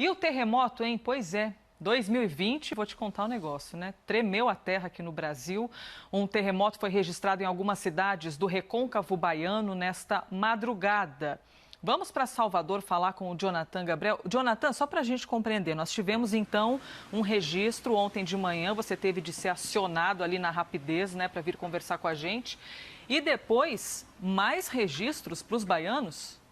E o terremoto, hein? Pois é. 2020, vou te contar um negócio, né? Tremeu a terra aqui no Brasil. Um terremoto foi registrado em algumas cidades do Recôncavo Baiano nesta madrugada. Vamos para Salvador falar com o Jonathan Gabriel. Jonathan, só para a gente compreender, nós tivemos então um registro ontem de manhã, você teve de ser acionado ali na rapidez, né, para vir conversar com a gente. E depois, mais registros para os baianos?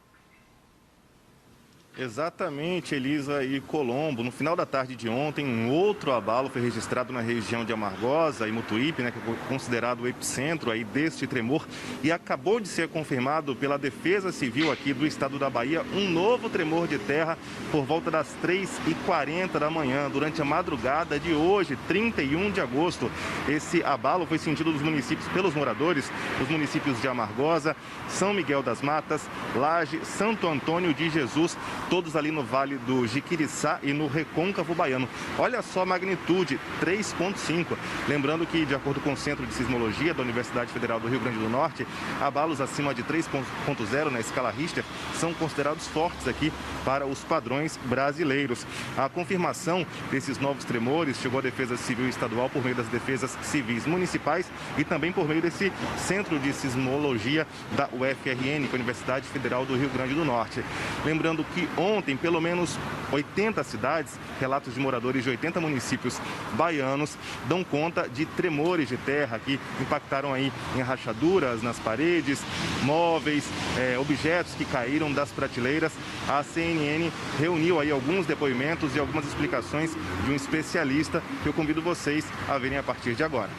Exatamente, Elisa e Colombo. No final da tarde de ontem, um outro abalo foi registrado na região de Amargosa e Mutuípe, né, que é considerado o epicentro aí deste tremor. E acabou de ser confirmado pela Defesa Civil aqui do estado da Bahia um novo tremor de terra por volta das 3h40 da manhã, durante a madrugada de hoje, 31 de agosto. Esse abalo foi sentido dos municípios pelos moradores, os municípios de Amargosa, São Miguel das Matas, Laje, Santo Antônio de Jesus, todos ali no Vale do Jiquiriçá e no Recôncavo Baiano. Olha só a magnitude, 3,5. Lembrando que, de acordo com o Centro de Sismologia da Universidade Federal do Rio Grande do Norte, abalos acima de 3,0 na escala Richter são considerados fortes aqui para os padrões brasileiros. A confirmação desses novos tremores chegou à Defesa Civil Estadual por meio das defesas civis municipais e também por meio desse Centro de Sismologia da UFRN, que é a Universidade Federal do Rio Grande do Norte. Lembrando que ontem, pelo menos 80 cidades, relatos de moradores de 80 municípios baianos, dão conta de tremores de terra que impactaram aí em rachaduras nas paredes, móveis, objetos que caíram das prateleiras. A CNN reuniu aí alguns depoimentos e algumas explicações de um especialista que eu convido vocês a verem a partir de agora.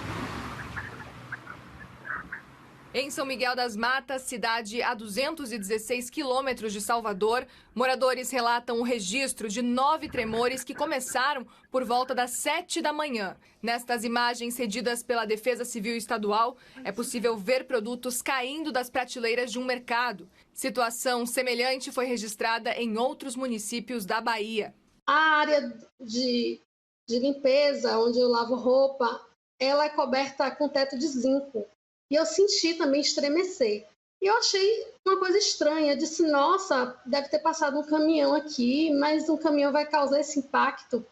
Em São Miguel das Matas, cidade a 216 quilômetros de Salvador, moradores relatam o registro de 9 tremores que começaram por volta das 7 da manhã. Nestas imagens cedidas pela Defesa Civil Estadual, é possível ver produtos caindo das prateleiras de um mercado. Situação semelhante foi registrada em outros municípios da Bahia. A área de limpeza, onde eu lavo roupa, ela é coberta com teto de zinco. E eu senti também estremecer. E eu achei uma coisa estranha. Eu disse, nossa, deve ter passado um caminhão aqui, mas um caminhão vai causar esse impacto.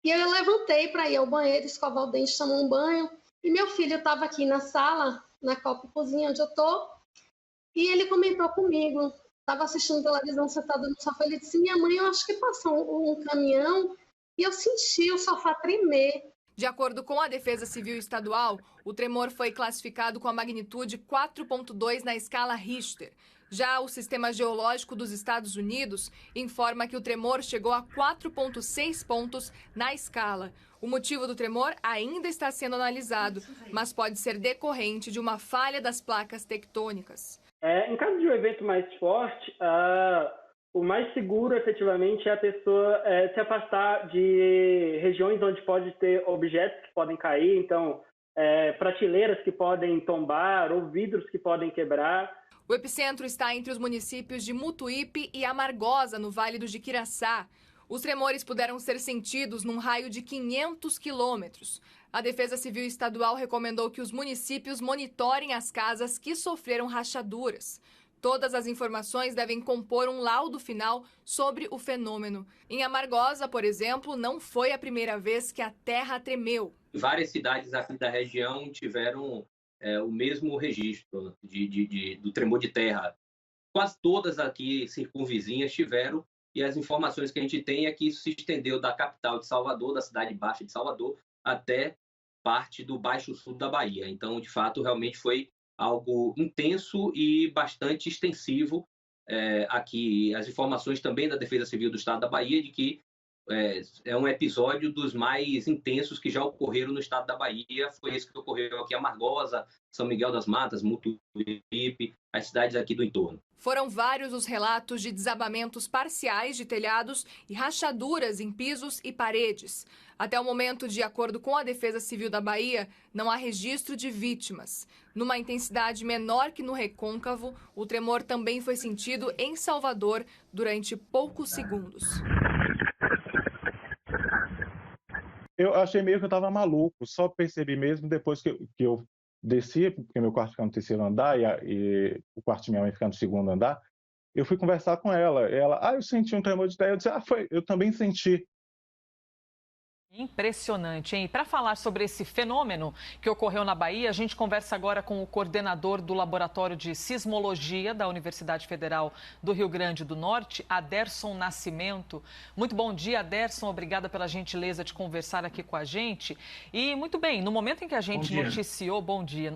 E eu levantei para ir ao banheiro, escovar o dente, tomar um banho. E meu filho estava aqui na sala, na copa e cozinha, onde eu estou. E ele comentou comigo. Estava assistindo televisão sentado no sofá. Ele disse, minha mãe, eu acho que passou um caminhão. E eu senti o sofá tremer. De acordo com a Defesa Civil Estadual, o tremor foi classificado com a magnitude 4,2 na escala Richter. Já o Sistema Geológico dos Estados Unidos informa que o tremor chegou a 4,6 pontos na escala. O motivo do tremor ainda está sendo analisado, mas pode ser decorrente de uma falha das placas tectônicas. Em caso de um evento mais forte, o mais seguro, efetivamente, é a pessoa se afastar de regiões onde pode ter objetos que podem cair, então, prateleiras que podem tombar ou vidros que podem quebrar. O epicentro está entre os municípios de Mutuípe e Amargosa, no Vale do Jiquiraçá. Os tremores puderam ser sentidos num raio de 500 quilômetros. A Defesa Civil Estadual recomendou que os municípios monitorem as casas que sofreram rachaduras. Todas as informações devem compor um laudo final sobre o fenômeno. Em Amargosa, por exemplo, não foi a primeira vez que a terra tremeu. Várias cidades aqui da região tiveram o mesmo registro do tremor de terra. Quase todas aqui circunvizinhas tiveram, e as informações que a gente tem é que isso se estendeu da capital de Salvador, da cidade baixa de Salvador, até parte do Baixo Sul da Bahia. Então, de fato, realmente foi algo intenso e bastante extensivo aqui. As informações também da Defesa Civil do Estado da Bahia de que é um episódio dos mais intensos que já ocorreram no estado da Bahia. Foi esse que ocorreu aqui em Amargosa, São Miguel das Matas, Mutuípe, as cidades aqui do entorno. Foram vários os relatos de desabamentos parciais de telhados e rachaduras em pisos e paredes. Até o momento, de acordo com a Defesa Civil da Bahia, não há registro de vítimas. Numa intensidade menor que no Recôncavo, o tremor também foi sentido em Salvador durante poucos segundos. Eu achei meio que eu estava maluco, só percebi mesmo depois que eu desci, porque meu quarto fica no terceiro andar e o quarto de minha mãe fica no segundo andar. Eu fui conversar com ela. Ela, eu senti um tremor de terra. Eu disse, eu também senti. Impressionante, hein? Para falar sobre esse fenômeno que ocorreu na Bahia, a gente conversa agora com o coordenador do Laboratório de Sismologia da Universidade Federal do Rio Grande do Norte, Aderson Nascimento. Muito bom dia, Aderson. Obrigada pela gentileza de conversar aqui com a gente. E muito bem, no momento em que a gente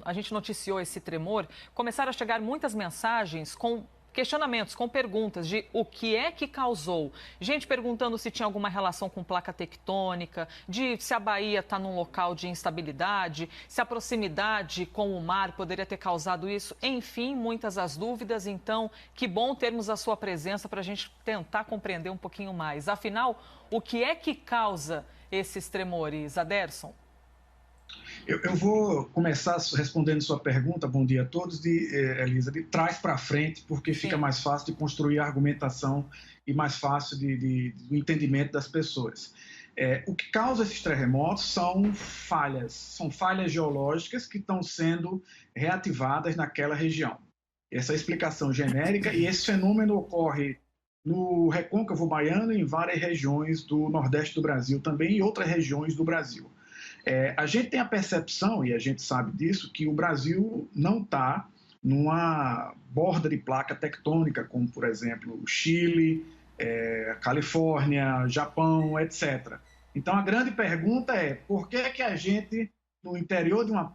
a gente noticiou esse tremor, começaram a chegar muitas mensagens com questionamentos, com perguntas de o que é que causou. Gente perguntando se tinha alguma relação com placa tectônica, de se a Bahia está num local de instabilidade, se a proximidade com o mar poderia ter causado isso. Enfim, muitas as dúvidas. Então, que bom termos a sua presença para a gente tentar compreender um pouquinho mais. Afinal, o que é que causa esses tremores, Aderson? Eu vou começar respondendo sua pergunta, bom dia a todos, Elisa, de trás para frente, porque fica mais fácil de construir a argumentação e mais fácil do entendimento das pessoas. O que causa esses terremotos são falhas geológicas que estão sendo reativadas naquela região. Essa é a explicação genérica, e esse fenômeno ocorre no Recôncavo Baiano e em várias regiões do Nordeste do Brasil também e outras regiões do Brasil. A gente tem a percepção, e a gente sabe disso, que o Brasil não está numa borda de placa tectônica, como, por exemplo, o Chile, Califórnia, Japão, etc. Então, a grande pergunta é por que a gente, no interior de uma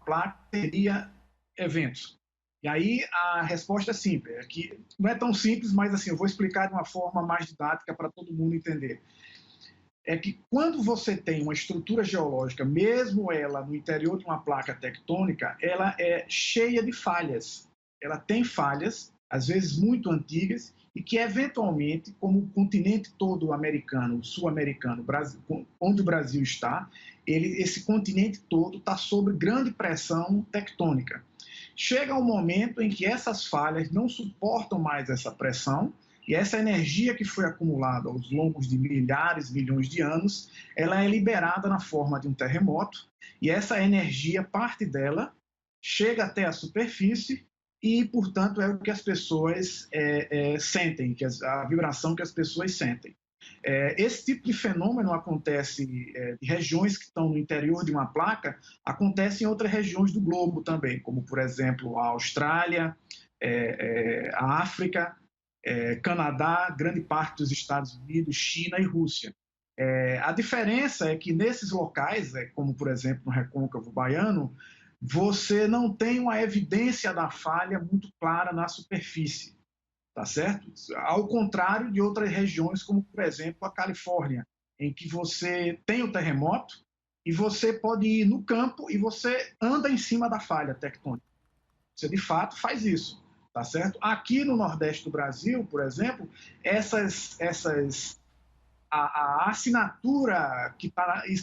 placa, teria eventos? E aí, a resposta é simples. Que não é tão simples, mas assim, eu vou explicar de uma forma mais didática para todo mundo entender. É que quando você tem uma estrutura geológica, mesmo ela no interior de uma placa tectônica, ela é cheia de falhas. Ela tem falhas, às vezes muito antigas, e que eventualmente, como o continente todo americano, o sul-americano, onde o Brasil está, esse continente todo está sob grande pressão tectônica. Chega um momento em que essas falhas não suportam mais essa pressão, e essa energia que foi acumulada aos longos de milhares, milhões de anos, ela é liberada na forma de um terremoto, e essa energia, parte dela, chega até a superfície e, portanto, é o que as pessoas sentem, a vibração que as pessoas sentem. Esse tipo de fenômeno acontece em regiões que estão no interior de uma placa, acontece em outras regiões do globo também, como, por exemplo, a Austrália, a África, Canadá, grande parte dos Estados Unidos, China e Rússia. A diferença é que nesses locais, como por exemplo no Recôncavo Baiano, você não tem uma evidência da falha muito clara na superfície, tá certo? Ao contrário de outras regiões, como por exemplo a Califórnia, em que você tem o terremoto e você pode ir no campo e você anda em cima da falha tectônica. Você de fato faz isso. Tá certo? Aqui no Nordeste do Brasil, por exemplo, a assinatura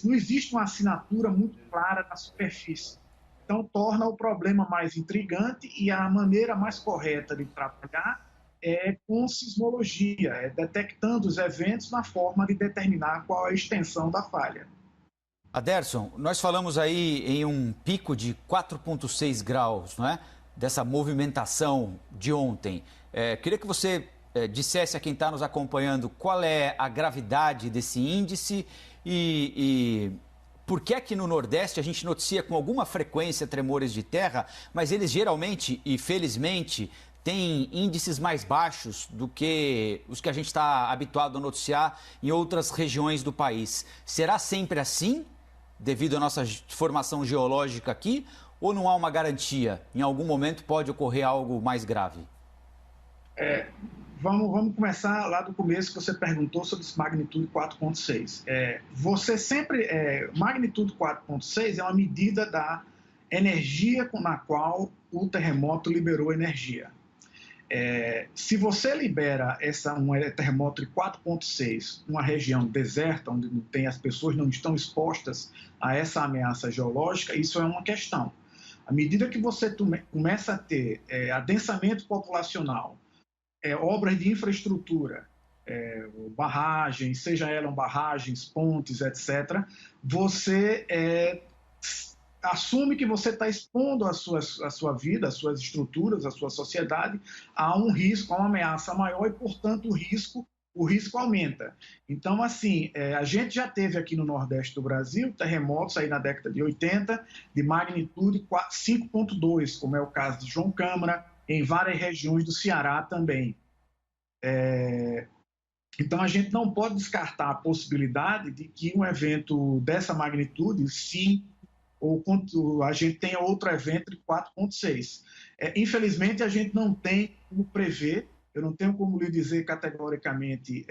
não existe uma assinatura muito clara na superfície. Então torna o problema mais intrigante, e a maneira mais correta de trabalhar é com sismologia, detectando os eventos na forma de determinar qual é a extensão da falha. Aderson, nós falamos aí em um pico de 4,6 graus, não é? Dessa movimentação de ontem. Queria que você dissesse a quem está nos acompanhando qual é a gravidade desse índice e por que é que no Nordeste a gente noticia com alguma frequência tremores de terra, mas eles geralmente e felizmente têm índices mais baixos do que os que a gente está habituado a noticiar em outras regiões do país. Será sempre assim, devido à nossa formação geológica aqui? Ou não há uma garantia? Em algum momento pode ocorrer algo mais grave? Vamos começar lá do começo, que você perguntou sobre esse magnitude 4,6. Magnitude 4,6 é uma medida da energia na qual o terremoto liberou energia. Se você libera um terremoto de 4,6 numa região deserta, onde as pessoas não estão expostas a essa ameaça geológica, isso é uma questão. À medida que você começa a ter adensamento populacional, obras de infraestrutura, barragens, seja elas barragens, pontes, etc., você assume que você está expondo a sua vida, as suas estruturas, a sua sociedade a um risco, a uma ameaça maior e, portanto, o risco aumenta. Então, assim, a gente já teve aqui no Nordeste do Brasil terremotos aí na década de 80 de magnitude 5,2, como é o caso de João Câmara, em várias regiões do Ceará também. Então, a gente não pode descartar a possibilidade de que um evento dessa magnitude, 5, ou a gente tenha outro evento de 4,6. Infelizmente, a gente não tem como prever, eu não tenho como lhe dizer categoricamente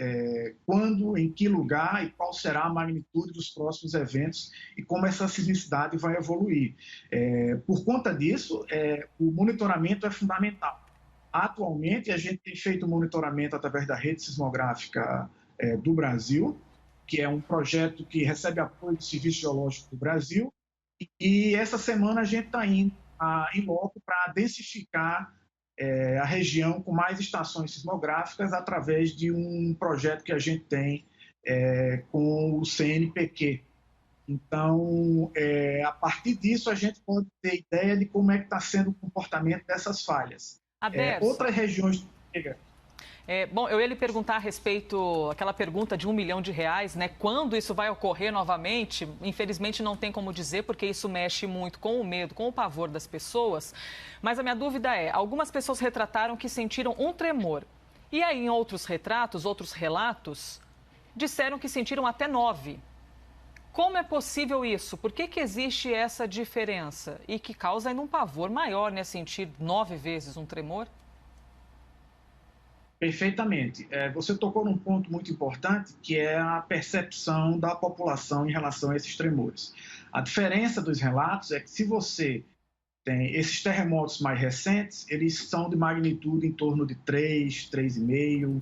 quando, em que lugar e qual será a magnitude dos próximos eventos e como essa sismicidade vai evoluir. Por conta disso, o monitoramento é fundamental. Atualmente, a gente tem feito monitoramento através da Rede Sismográfica do Brasil, que é um projeto que recebe apoio do Serviço Geológico do Brasil, e essa semana a gente está indo em loco para densificar a região com mais estações sismográficas através de um projeto que a gente tem com o CNPq. Então, a partir disso, a gente pode ter ideia de como é que está sendo o comportamento dessas falhas. Outras regiões... Bom, eu ia lhe perguntar a respeito, aquela pergunta de R$1 milhão, né? Quando isso vai ocorrer novamente? Infelizmente não tem como dizer, porque isso mexe muito com o medo, com o pavor das pessoas. Mas a minha dúvida algumas pessoas retrataram que sentiram um tremor. E aí, em outros retratos, outros relatos, disseram que sentiram até 9. Como é possível isso? Por que existe essa diferença? E que causa ainda um pavor maior, né? Sentir 9 vezes um tremor? Perfeitamente. Você tocou num ponto muito importante, que é a percepção da população em relação a esses tremores. A diferença dos relatos é que se você tem esses terremotos mais recentes, eles são de magnitude em torno de 3, 3,5,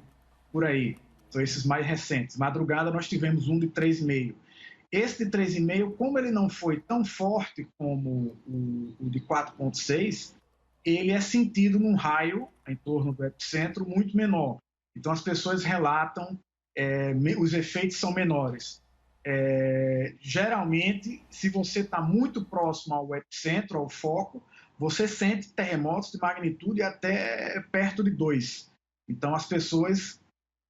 por aí. São esses mais recentes. Madrugada nós tivemos um de 3,5. Esse de 3,5, como ele não foi tão forte como o de 4,6, ele é sentido num raio em torno do epicentro muito menor. Então, as pessoas relatam, os efeitos são menores. Geralmente, se você está muito próximo ao epicentro, ao foco, você sente terremotos de magnitude até perto de 2. Então, as pessoas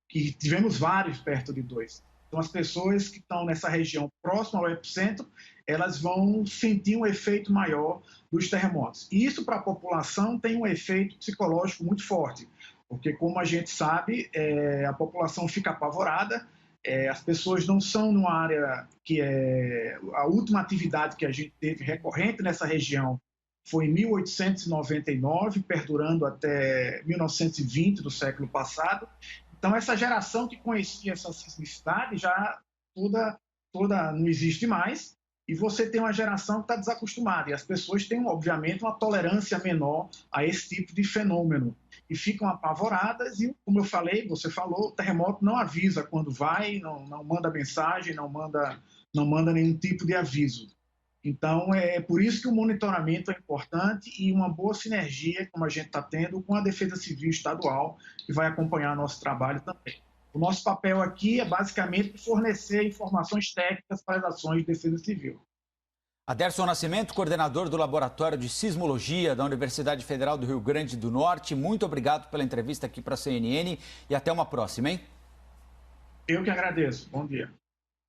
que tivemos vários perto de 2. Então, as pessoas que estão nessa região próxima ao epicentro, elas vão sentir um efeito maior dos terremotos. E isso, para a população, tem um efeito psicológico muito forte, porque, como a gente sabe, a população fica apavorada, as pessoas não são numa área que a última atividade que a gente teve recorrente nessa região foi em 1899, perdurando até 1920 do século passado. Então, essa geração que conhecia essa sismicidade já toda não existe mais, e você tem uma geração que está desacostumada, e as pessoas têm, obviamente, uma tolerância menor a esse tipo de fenômeno, e ficam apavoradas, e, como eu falei, você falou, o terremoto não avisa quando vai, não manda mensagem, não manda nenhum tipo de aviso. Então, é por isso que o monitoramento é importante e uma boa sinergia, como a gente está tendo, com a Defesa Civil Estadual, que vai acompanhar nosso trabalho também. O nosso papel aqui é basicamente fornecer informações técnicas para as ações de defesa civil. Aderson Nascimento, coordenador do Laboratório de Sismologia da Universidade Federal do Rio Grande do Norte, muito obrigado pela entrevista aqui para a CNN e até uma próxima, hein? Eu que agradeço. Bom dia.